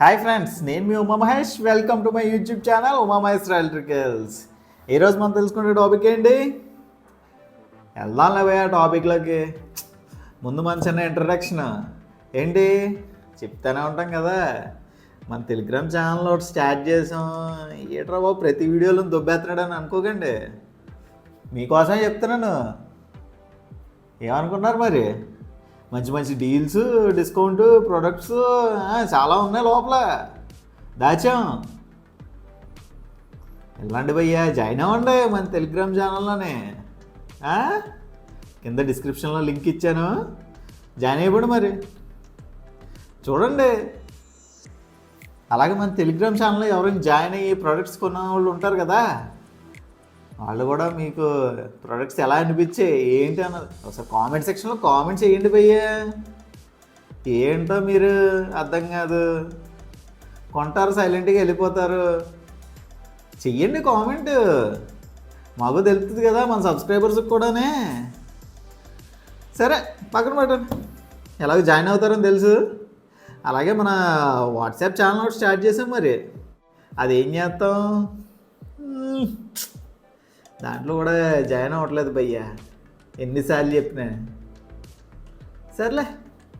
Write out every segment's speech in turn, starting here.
Hi friends, నేను మీ Uma Mahesh. Welcome to my YouTube channel Uma Mahesh electricals. ఈరోజు మనం తెలుసుకునే టాపిక్ ఏంటి? వెళ్దాంలే ఆ టాపిక్లోకి. ముందు మన చిన్న ఇంట్రడక్షన్ ఏంటి చెప్తానే ఉంటాం కదా. మన టెలిగ్రామ్ ఛానల్ ఒకటి స్టార్ట్ చేసాం. ఏట్రా బాబు ప్రతి వీడియోలో దుబ్బేస్తున్నాడు అని అనుకోకండి, మీకోసమే చెప్తున్నాను. ఏమనుకున్నారు మరి? మంచి మంచి డీల్స్, డిస్కౌంట్, ప్రొడక్ట్స్ చాలా ఉన్నాయి లోపల దాచాం. వెళ్ళండి భయ్యా, జాయిన్ అవ్వండి మన టెలిగ్రామ్ ఛానల్లోనే. కింద డిస్క్రిప్షన్లో లింక్ ఇచ్చాను, జాయిన్ అయిపోండి మరి. చూడండి, అలాగే మన టెలిగ్రామ్ ఛానల్లో ఎవరైనా జాయిన్ అయ్యి ప్రొడక్ట్స్ కొన్న వాళ్ళు ఉంటారు కదా, వాళ్ళు కూడా మీకు ప్రొడక్ట్స్ ఎలా అనిపించాయి ఏంటి అన్నది ఒకసారి కామెంట్ సెక్షన్లో కామెంట్ చేయండి భయ్యా. ఏంటో మీరు అర్థం కాదు, కొంటారు సైలెంట్గా వెళ్ళిపోతారు. చెయ్యండి కామెంట్, మాకు తెలుస్తుంది కదా మన సబ్స్క్రైబర్స్కి కూడానే. సరే పక్కన పెట్టండి, ఎలాగో జాయిన్ అవుతారని తెలుసు. అలాగే మన వాట్సాప్ ఛానల్ ఒకటి స్టార్ట్ చేసాం, మరి అదేం చేస్తాం, దాంట్లో కూడా జాయిన్ అవ్వట్లేదు భయ్యా, ఎన్నిసార్లు చెప్పినా. సర్లే,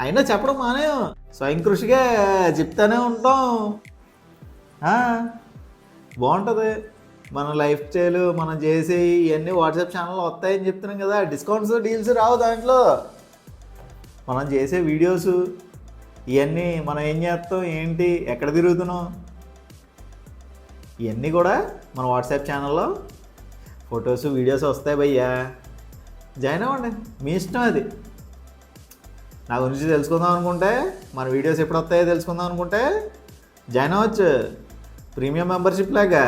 అయినా చెప్పడం మానే, స్వయం కృషిగా చెప్తానే ఉంటాం. బాగుంటుంది మన లైఫ్ స్టైల్, మనం చేసే ఇవన్నీ వాట్సాప్ ఛానల్లో వస్తాయని చెప్తున్నాం కదా. డిస్కౌంట్స్ డీల్స్ రావు దాంట్లో, మనం చేసే వీడియోస్ ఇవన్నీ, మనం ఏం చేస్తాం ఏంటి ఎక్కడ తిరుగుతున్నాం ఇవన్నీ కూడా మన వాట్సాప్ ఛానల్లో ఫొటోస్ వీడియోస్ వస్తాయి భయ్యా. జాయిన్ అవ్వండి, మీ ఇష్టం అది. నా గురించి తెలుసుకుందాం అనుకుంటే, మన వీడియోస్ ఎప్పుడు వస్తాయో తెలుసుకుందాం అనుకుంటే జాయిన్ అవ్వచ్చు. ప్రీమియం మెంబర్షిప్ లాగా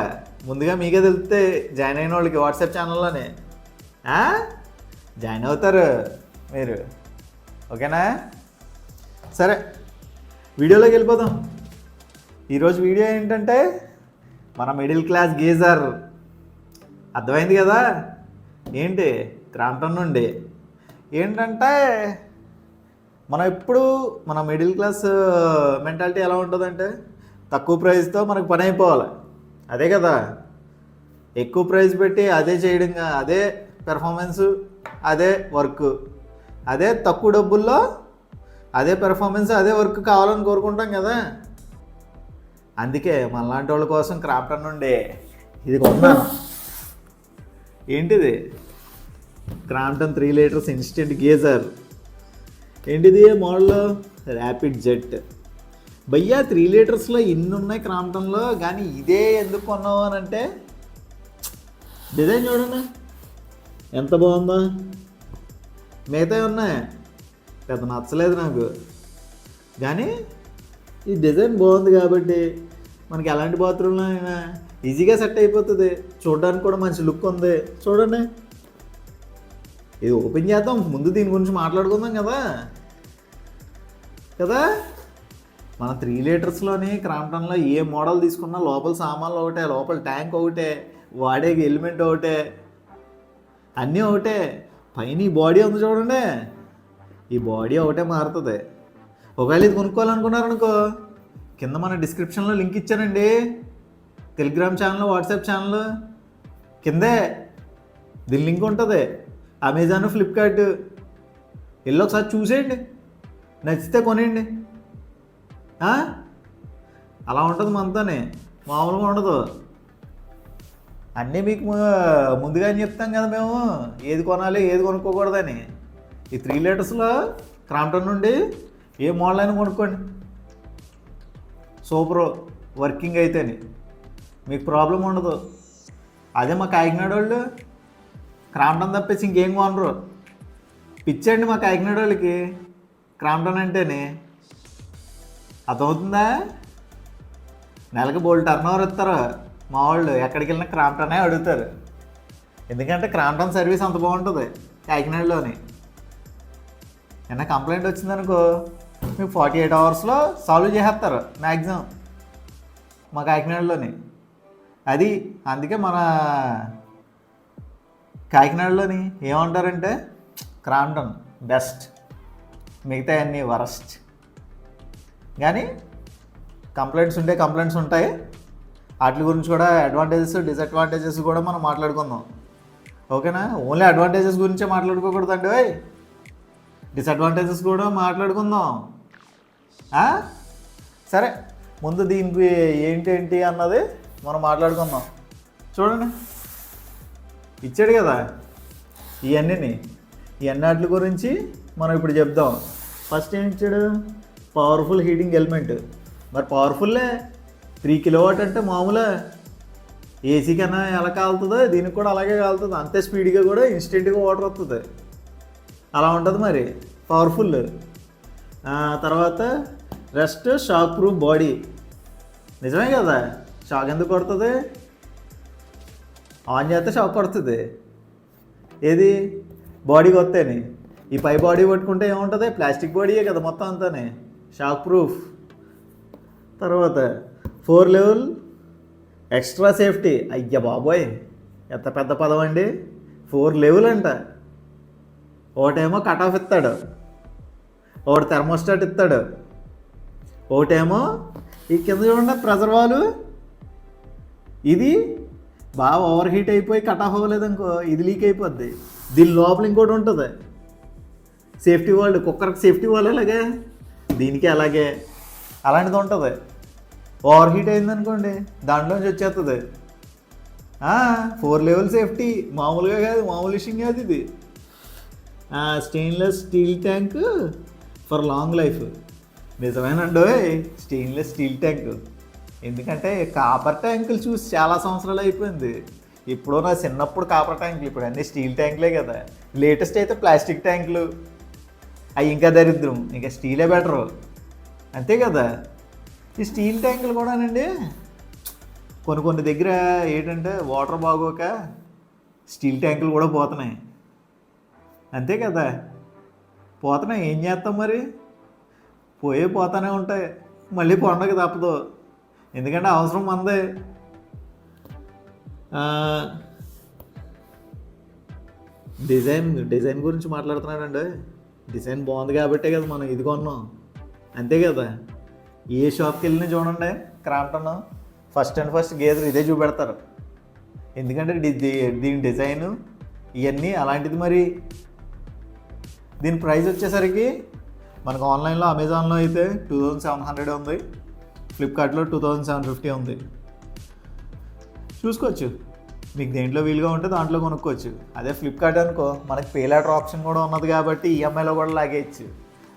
ముందుగా మీకే తెలిస్తే జాయిన్ అయిన వాళ్ళకి వాట్సాప్ ఛానల్లోనే జాయిన్ అవుతారు మీరు. ఓకేనా? సరే, వీడియోలోకి వెళ్ళిపోదాం. ఈరోజు వీడియో ఏంటంటే మన మిడిల్ క్లాస్ గీజర్. అర్థమైంది కదా ఏంటి? క్రాంప్టన్ నుండి ఏంటంటే, మనం ఎప్పుడు మన మిడిల్ క్లాస్ మెంటాలిటీ ఎలా ఉంటుందంటే, తక్కువ ప్రైస్తో మనకు పని అయిపోవాలి, అదే కదా. ఎక్కువ ప్రైస్ పెట్టి అదే చేయడం, అదే పెర్ఫార్మెన్సు, అదే వర్క్, అదే తక్కువ డబ్బుల్లో అదే పెర్ఫార్మెన్స్, అదే వర్క్ కావాలని కోరుకుంటాం కదా. అందుకే మనలాంటి వాళ్ళ కోసం క్రాంప్టన్ నుండి ఇది కొన్నాను. ఏంటిది? Crompton 3 litres instant geyser. ఏంటిది మోడల్? ర్యాపిడ్ జెట్ భయ్యా. 3 లీటర్స్లో ఇన్ని ఉన్నాయి క్రాంప్టన్లో, కానీ ఇదే ఎందుకు కొన్నావు అని అంటే, డిజైన్ చూడండి ఎంత బాగుందో. మిగతా ఉన్నాయి పెద్ద నచ్చలేదు నాకు, కానీ ఈ డిజైన్ బాగుంది కాబట్టి మనకి ఎలాంటి బాత్రూంలో అయినా ఈజీగా సెట్ అయిపోతుంది. చూడడానికి కూడా మంచి లుక్ ఉంది. చూడండి, ఇది ఓపెన్ చేద్దాం, ముందు దీని గురించి మాట్లాడుకుందాం కదా కదా. మన 3 లీటర్స్లోని క్రాంప్టన్లో ఏ మోడల్ తీసుకున్నా లోపల సామాన్లు ఒకటే, లోపల ట్యాంక్ ఒకటే, వాడే ఎలిమెంట్ ఒకటే, అన్నీ ఒకటే. పైన ఈ బాడీ ఉంది చూడండి, ఈ బాడీ ఒకటే మారుతుంది. ఒకవేళ ఇది కొనుక్కోవాలనుకున్నారనుకో, కింద మన డిస్క్రిప్షన్లో లింక్ ఇచ్చానండి. టెలిగ్రామ్ ఛానల్, వాట్సాప్ ఛానల్ కిందే దీని లింక్ ఉంటుంది. అమెజాన్, ఫ్లిప్కార్ట్ వెళ్ళి ఒకసారి చూసేయండి, నచ్చితే కొనేయండి. అలా ఉంటుంది మనతోనే, మామూలుగా ఉండదు. అన్నీ మీకు ముందుగానే చెప్తాం కదా మేము, ఏది కొనాలి ఏది కొనుక్కోకూడదని. ఈ 3 లీటర్స్లో క్రాంప్టన్ నుండి ఏ మోడల్ అయినా కొనుక్కోండి, సూపర్ వర్కింగ్ అయితేనే, మీకు ప్రాబ్లం ఉండదు. అదే మా కాకినాడ వాళ్ళు క్రాంప్టన్ తప్పేసి ఇంకేం కొనరు. పిచ్చండి మా కాకినాడ వాళ్ళకి క్రాంప్టన్ అంటేనే. అర్థమవుతుందా? నెలకు బోల్డ్ టర్న్ ఓవర్ ఇస్తారు మా వాళ్ళు, ఎక్కడికి వెళ్ళినా క్రాంప్టనే అడుగుతారు. ఎందుకంటే క్రాంప్టన్ సర్వీస్ అంత బాగుంటుంది కాకినాడలోని. ఏమైనా కంప్లైంట్ వచ్చిందనుకో, మీకు 48 అవర్స్లో సాల్వ్ చేసేస్తారు మ్యాక్సిమం మా కాకినాడలోని. అది అందుకే మన కాకినాడలోని ఏమంటారంటే క్రాంప్టన్ బెస్ట్, మిగతా అన్నీ వరస్ట్. కానీ కంప్లైంట్స్ ఉంటాయి. వాటి గురించి కూడా అడ్వాంటేజెస్ డిసడ్వాంటేజెస్ కూడా మనం మాట్లాడుకుందాం. ఓకేనా? ఓన్లీ అడ్వాంటేజెస్ గురించే మాట్లాడుకోకూడదండి. డిసడ్వాంటేజెస్ కూడా మాట్లాడుకుందాం. సరే, ముందు దీనికి ఏంటి అన్నది మనం మాట్లాడుకుందాం. చూడండి, ఇచ్చాడు కదా ఇవన్నీ వాటి గురించి మనం ఇప్పుడు చెప్దాం. ఫస్ట్ ఏం ఇచ్చాడు? Powerful heating element. మరి పవర్ఫుల్లే, 3 కిలోవాట్ అంటే మామూలే. ఏసీ కన్నా ఎలా కాలుతుందో దీనికి కూడా అలాగే కాలుతుంది. అంతే స్పీడ్గా కూడా ఇన్స్టెంట్గా వాటర్ వస్తుంది. అలా ఉంటుంది మరి, పవర్ఫుల్. తర్వాత రెస్ట్ షాక్ ప్రూఫ్ బాడీ. నిజమే కదా, షాక్ ఎందుకు కొడుతుంది? ఆన్ చేస్తే షాక్ కొడుతుంది. ఏది? బాడీకి వస్తేనే. ఈ పై బాడీ పట్టుకుంటే ఏముంటుంది? ప్లాస్టిక్ బాడీయే కదా మొత్తం అంతానే. Shock proof. తర్వాత 4 లెవెల్ ఎక్స్ట్రా సేఫ్టీ. అయ్య బాబోయ్, ఎంత పెద్ద పదం అండి! 4 లెవెల్ అంట. ఒకటేమో కట్ ఆఫ్ ఇస్తాడు, ఒకటి థెర్మోస్టాట్ ఇస్తాడు, ఒకటేమో ఈ కింద చూడండి ప్రెజర్ వాల్వ్. ఇది బాగా ఓవర్ హీట్ అయిపోయి కట్ ఆఫ్ అవ్వలేదనుకో, ఇది లీక్ అయిపోద్ది. దీని లోపల ఇంకోటి ఉంటుంది, సేఫ్టీ వాల్వ్. కుక్కర్కి సేఫ్టీ వాల్వ్ అలాగే, దీనికి అలాగే. అలాంటిది ఉంటుంది. ఓవర్ హీట్ అయిందనుకోండి, దాంట్లోంచి వచ్చేస్తుంది. 4 లెవెల్ సేఫ్టీ మామూలుగా కాదు, మామూలు విషయం కాదు ఇది. Stainless steel tank for long life. నిజమేనండి, స్టెయిన్లెస్ స్టీల్ ట్యాంక్. ఎందుకంటే కాపర్ ట్యాంకులు చూసి చాలా సంవత్సరాలు అయిపోయింది. ఇప్పుడు నా చిన్నప్పుడు కాపర్ ట్యాంకులు, ఇప్పుడు అన్నీ స్టీల్ ట్యాంకులే కదా. లేటెస్ట్ అయితే ప్లాస్టిక్ ట్యాంకులు, అవి ఇంకా దరిద్రం. ఇంకా స్టీలే బెటరు, అంతే కదా. ఈ స్టీల్ ట్యాంకులు కూడానండి కొన్ని దగ్గర ఏంటంటే వాటర్ బాగోక స్టీల్ ట్యాంకులు కూడా పోతున్నాయి. అంతే కదా, పోతున్నాయి. ఏం చేస్తాం మరి? పోతానే ఉంటాయి. మళ్ళీ కొండకి తప్పదు, ఎందుకంటే అవసరం మందే. డిజైన్ గురించి మాట్లాడుతున్నాడండి. డిజైన్ బాగుంది కాబట్టే కదా మనం ఇది కొన్నాం, అంతే కదా. ఏ షాప్కి వెళ్ళినా చూడండి, క్రాంప్టన్ ఫస్ట్ గేదర్ ఇదే చూపెడతారు. ఎందుకంటే దీని డిజైను ఇవన్నీ అలాంటిది. మరి దీని ప్రైస్ వచ్చేసరికి మనకు ఆన్లైన్లో అమెజాన్లో అయితే 2700 ఉంది, ఫ్లిప్కార్ట్లో 2750 ఉంది. చూసుకోవచ్చు, మీకు దేంట్లో వీలుగా ఉంటే దాంట్లో కొనుక్కోవచ్చు. అదే ఫ్లిప్కార్ట్ అనుకో, మనకి పే లెటర్ ఆప్షన్ కూడా ఉన్నది కాబట్టి ఈఎంఐలో కూడా లాగేయచ్చు.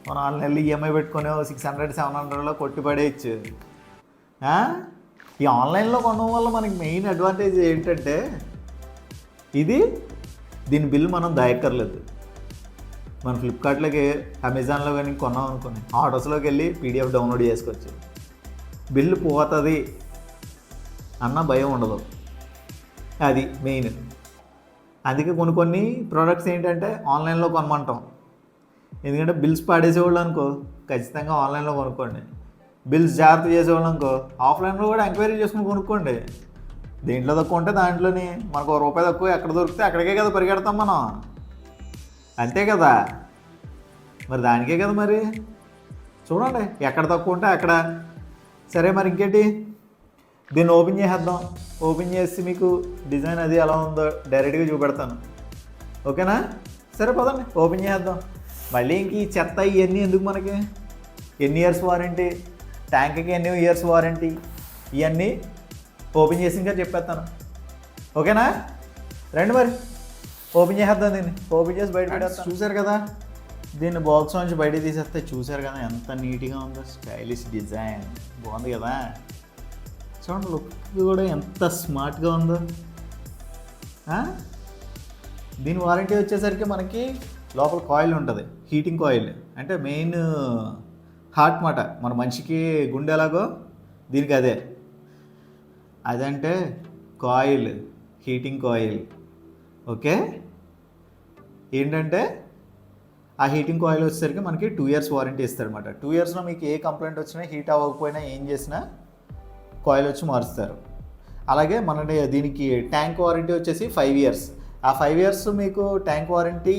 మనం ఆన్లైన్లో ఈఎంఐ పెట్టుకునే 600-700లో కొట్టి పడేయచ్చు. ఈ ఆన్లైన్లో కొనడం వల్ల మనకి మెయిన్ అడ్వాంటేజ్ ఏంటంటే దీని బిల్ మనం దాయక్కర్లేదు. మనం ఫ్లిప్కార్ట్లోకి అమెజాన్లో కానీ కొన్నాం అనుకుని ఆర్డర్స్లోకి వెళ్ళి పీడిఎఫ్ డౌన్లోడ్ చేసుకోవచ్చు. బిల్లు పోతుంది అన్న భయం ఉండదు, అది మెయిన్. అందుకే కొన్ని ప్రోడక్ట్స్ ఏంటంటే ఆన్లైన్లో కొనమంటాం. ఎందుకంటే బిల్స్ పాడేసేవాళ్ళు అనుకో, ఖచ్చితంగా ఆన్లైన్లో కొనుక్కోండి. బిల్స్ జాగ్రత్త చేసేవాళ్ళు అనుకో, ఆఫ్లైన్లో కూడా ఎంక్వైరీ చేసుకుని కొనుక్కోండి. దేంట్లో తక్కువ ఉంటే దాంట్లోని. మనకు ₹1 తక్కువ ఎక్కడ దొరికితే అక్కడికే కదా పరిగెడతాం మనం, అంతే కదా. మరి దానికే కదా మరి. చూడండి, ఎక్కడ తక్కువ ఉంటే అక్కడ. సరే, మరి ఇంకేంటి, దీన్ని ఓపెన్ చేసేద్దాం. ఓపెన్ చేసి మీకు డిజైన్ అది ఎలా ఉందో డైరెక్ట్గా చూపెడతాను, ఓకేనా? సరే పదండి, ఓపెన్ చేద్దాం. మళ్ళీ ఇంక ఈ చెత్త ఇవన్నీ ఎందుకు మనకి? ఎన్ని ఇయర్స్ వారంటీ, ట్యాంక్కి ఎన్ని ఇయర్స్ వారంటీ, ఇవన్నీ ఓపెన్ చేసి ఇంకా చెప్పేస్తాను, ఓకేనా? రండి మరి ఓపెన్ చేసేద్దాం. దీన్ని ఓపెన్ చేసి బయట పెట్టేస్తాం. చూసారు కదా, దీన్ని బాక్స్ నుంచి బయట తీసేస్తే చూసారు కదా ఎంత నీట్గా ఉందో. స్టైలిష్ డిజైన్ బాగుంది కదా. చూడండి, లుక్ కూడా ఎంత స్మార్ట్గా ఉందో. దీని వారంటీ వచ్చేసరికి మనకి లోపల కాయిల్ ఉంటుంది, హీటింగ్ కాయిల్. అంటే మెయిన్ హార్ట్ మాట, మన మనిషికి గుండె ఎలాగో దీనికి అదంటే కాయిల్, హీటింగ్ కాయిల్. ఓకే, ఏంటంటే ఆ హీటింగ్ కాయిల్ వచ్చేసరికి మనకి 2 ఇయర్స్ వారంటీ ఇస్తారనమాట. 2 ఇయర్స్లో మీకు ఏ కంప్లైంట్ వచ్చినా, హీట్ అవ్వకపోయినా, ఏం చేసినా కాయిల్ వచ్చి మారుస్తారు. అలాగే మన దీనికి ట్యాంక్ వారంటీ వచ్చేసి 5 ఇయర్స్. ఆ 5 ఇయర్స్ మీకు ట్యాంక్ వారంటీ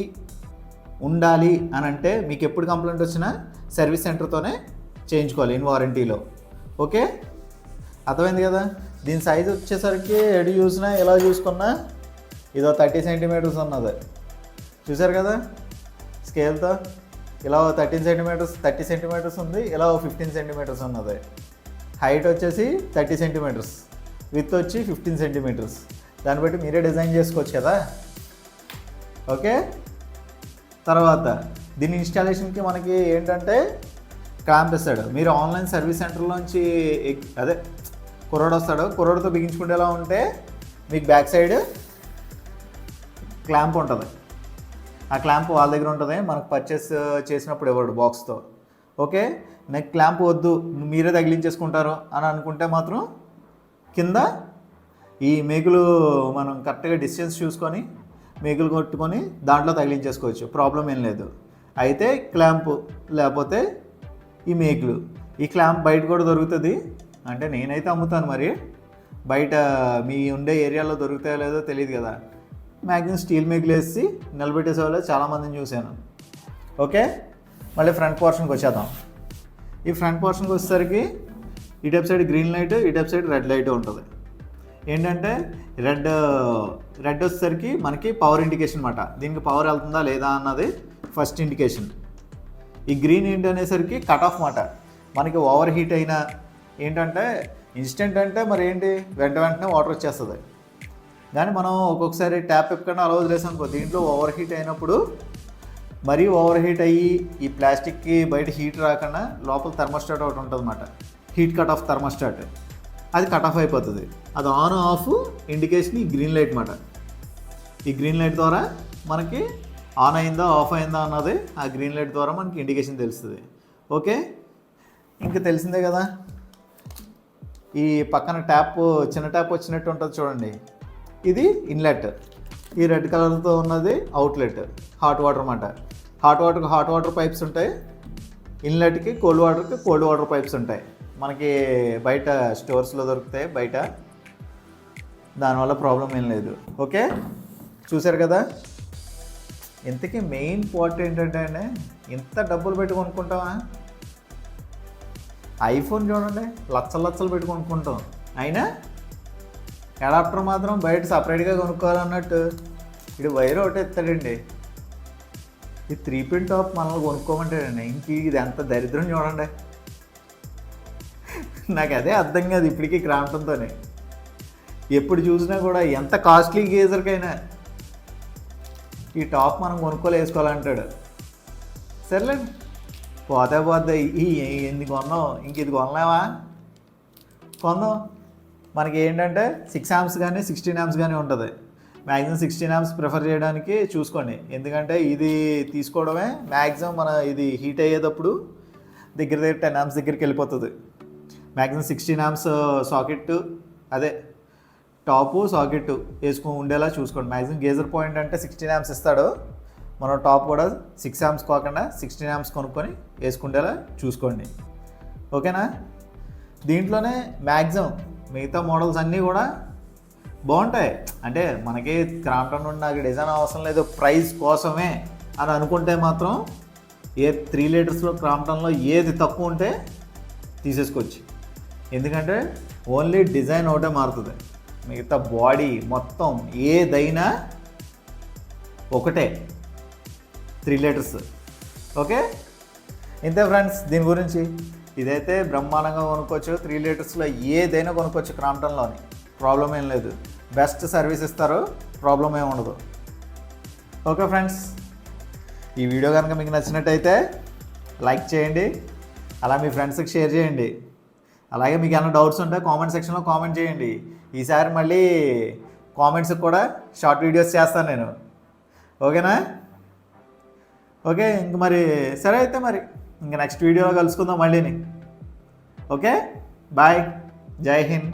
ఉండాలి అని అంటే మీకు ఎప్పుడు కంప్లైంట్ వచ్చినా సర్వీస్ సెంటర్తోనే చేయించుకోవాలి ఇన్ వారంటీలో, ఓకే, అర్థమైంది కదా. దీని సైజ్ వచ్చేసరికి ఎడు చూసినా ఎలా చూసుకున్నా ఇదో 30 సెంటీమీటర్స్ ఉన్నది, చూసారు కదా స్కేల్తో. ఇలా 30 సెంటీమీటర్స్ ఉంది, ఇలా 15 సెంటీమీటర్స్ ఉన్నది. హైట్ వచ్చేసి 30 సెంటీమీటర్స్, విత్ వచ్చి 15 సెంటీమీటర్స్. దాన్ని బట్టి మీరే డిజైన్ చేసుకోవచ్చు కదా. ఓకే, తర్వాత దీని ఇన్స్టాలేషన్కి మనకి ఏంటంటే క్లాంప్ ఇస్తాడు. మీరు ఆన్లైన్ సర్వీస్ సెంటర్లోంచి అదే కుర్రోడు వస్తాడు, కుర్రోడితో బిగించుకునేలా ఉంటే మీకు బ్యాక్ సైడ్ క్లాంప్ ఉంటుంది. ఆ క్లాంప్ వాళ్ళ దగ్గర ఉంటుంది, మనకు పర్చేస్ చేసినప్పుడు ఇవ్వడు బాక్స్తో. ఓకే, నాకు క్లాంప్ వద్దు మీరే తగిలించేసుకుంటారు అని అనుకుంటే మాత్రం కింద ఈ మేకులు మనం కరెక్ట్గా డిస్టెన్స్ చూసుకొని మేకులు కొట్టుకొని దాంట్లో తగిలించేసుకోవచ్చు, ప్రాబ్లం ఏం లేదు. అయితే క్లాంప్ లేకపోతే ఈ మేకులు, ఈ క్లాంప్ బయట కూడా దొరుకుతుంది. అంటే నేనైతే అమ్ముతాను, మరి బయట మీ ఉండే ఏరియాలో దొరుకుతాయో లేదో తెలియదు కదా. మ్యాక్సిమం స్టీల్ మేకులు వేసి నిలబెట్టేసే వాళ్ళు చాలామందిని చూశాను. ఓకే, మళ్ళీ ఫ్రంట్ పోర్షన్కి వచ్చేద్దాం. ఈ ఫ్రంట్ పోర్షన్కి వచ్చేసరికి ఈ టైప్ సైడ్ గ్రీన్ లైట్, ఈ టైప్ సైడ్ రెడ్ లైట్ ఉంటుంది. ఏంటంటే రెడ్ వచ్చేసరికి మనకి పవర్ ఇండికేషన్ అనమాట. దీనికి పవర్ వెళ్తుందా లేదా అన్నది ఫస్ట్ ఇండికేషన్. ఈ గ్రీన్ ఏంటి అనేసరికి కట్ ఆఫ్ మాట. మనకి ఓవర్ హీట్ అయినా ఏంటంటే ఇన్స్టెంట్ అంటే మరి ఏంటి వెంటనే వాటర్ వచ్చేస్తుంది. కానీ మనం ఒక్కొక్కసారి ట్యాప్ ఎక్కకుండా అలా వదిలేసాం అనుకో, దీంట్లో ఓవర్ హీట్ అయినప్పుడు మరీ ఓవర్ హీట్ అయ్యి ఈ ప్లాస్టిక్కి బయట హీట్ రాకుండా లోపల థర్మోస్టాట్ ఒకటి ఉంటుంది అన్నమాట, హీట్ కట్ ఆఫ్ థర్మోస్టాట్. అది కట్ ఆఫ్ అయిపోతుంది. అది ఆన్ ఆఫ్ ఇండికేషన్ ఈ గ్రీన్ లైట్ మాట. ఈ గ్రీన్ లైట్ ద్వారా మనకి ఆన్ అయిందా ఆఫ్ అయిందా అన్నది ఆ గ్రీన్ లైట్ ద్వారా మనకి ఇండికేషన్ తెలుస్తుంది. ఓకే, ఇంకా తెలిసిందే కదా. ఈ పక్కన ట్యాప్ చిన్న ట్యాప్ వచ్చినట్టు ఉంటుంది చూడండి, ఇది ఇన్లెట్. ఈ రెడ్ కలర్తో ఉన్నది అవుట్లెట్, హాట్ వాటర్ అన్నమాట. హాట్ వాటర్ పైప్స్ ఉంటాయి. ఇన్లెట్కి కోల్డ్ వాటర్ పైప్స్ ఉంటాయి. మనకి బయట స్టోర్స్లో దొరుకుతాయి బయట, దానివల్ల ప్రాబ్లం ఏం లేదు. ఓకే, చూసారు కదా. ఇంతకీ మెయిన్ పాయింట్ ఏంటంటే ఇంత డబ్బులు పెట్టి కొనుక్కుంటామా? ఐఫోన్ చూడండి లచ్చలు పెట్టి కొనుక్కుంటాం, అయినా అడాప్టర్ మాత్రం బయట సపరేట్గా కొనుక్కోవాలన్నట్టు ఇది వైర్ ఒకటి ఎత్తాడండి. ఈ 3 పిన్ టాప్ మనల్ని కొనుక్కోమంటాడండి. ఇంక ఇది ఎంత దరిద్రం చూడండి. నాకు అదే అర్థం కాదు ఇప్పటికీ క్రాంప్టన్తోనే. ఎప్పుడు చూసినా కూడా ఎంత కాస్ట్లీ గేజర్కైనా ఈ టాప్ మనం కొనుక్కోలే వేసుకోవాలంటాడు. సర్లేండి, పోతే ఈ ఎన్ని కొన్నావు, ఇంక ఇది కొనలేవా, కొందాం. మనకి ఏంటంటే 6 amps కానీ 16 amps కానీ ఉంటుంది. మ్యాక్సిమం 16 amps ప్రిఫర్ చేయడానికి చూసుకోండి, ఎందుకంటే ఇది తీసుకోవడమే మ్యాక్సిమం. మన ఇది హీట్ అయ్యేటప్పుడు దగ్గర 10 amps దగ్గరికి వెళ్ళిపోతుంది. మ్యాక్సిమం 16 amps సాకెట్, అదే టాపు సాకెట్ వేసుకుని ఉండేలా చూసుకోండి. మ్యాక్సిమం గేజర్ పాయింట్ అంటే 16 amps ఇస్తాడు. మనం టాప్ కూడా 6 amps కాకుండా 16 amps కొనుక్కొని వేసుకుండేలా చూసుకోండి. ఓకేనా. దీంట్లోనే మ్యాక్సిమం మిగతా మోడల్స్ అన్నీ కూడా బాగుంటాయి. అంటే మనకి క్రాంప్టన్ నుండి నాకు డిజైన్ అవసరం లేదు ప్రైస్ కోసమే అని అనుకుంటే మాత్రం 3 లీటర్స్లో క్రాంప్టన్లో ఏది తక్కువ ఉంటే తీసేసుకోవచ్చు. ఎందుకంటే ఓన్లీ డిజైన్ ఒకటే మారుతుంది, మిగతా బాడీ మొత్తం ఏదైనా ఒకటే 3 లీటర్స్. ఓకే, ఇంతే ఫ్రెండ్స్ దీని గురించి. ఇదైతే బ్రహ్మాండంగా కొనుక్కోవచ్చు, 3 లీటర్స్లో ఏదైనా కొనుక్కోవచ్చు క్రాంప్టన్లోని, ప్రాబ్లం ఏం లేదు. బెస్ట్ సర్వీస్ ఇస్తారు, ప్రాబ్లం ఏమి ఉండదు. ఓకే ఫ్రెండ్స్, ఈ వీడియో కనుక మీకు నచ్చినట్టయితే లైక్ చేయండి, అలా మీ ఫ్రెండ్స్కి షేర్ చేయండి. అలాగే మీకు ఏమైనా డౌట్స్ ఉంటే కామెంట్ సెక్షన్లో కామెంట్ చేయండి. ఈసారి మళ్ళీ కామెంట్స్కి కూడా షార్ట్ వీడియోస్ చేస్తాను నేను. ఓకేనా. ఓకే, ఇంక మరి సరే అయితే మరి ఇంక నెక్స్ట్ వీడియోలో కలుసుకుందాం మళ్ళీని. ఓకే, బాయ్, జై హింద్.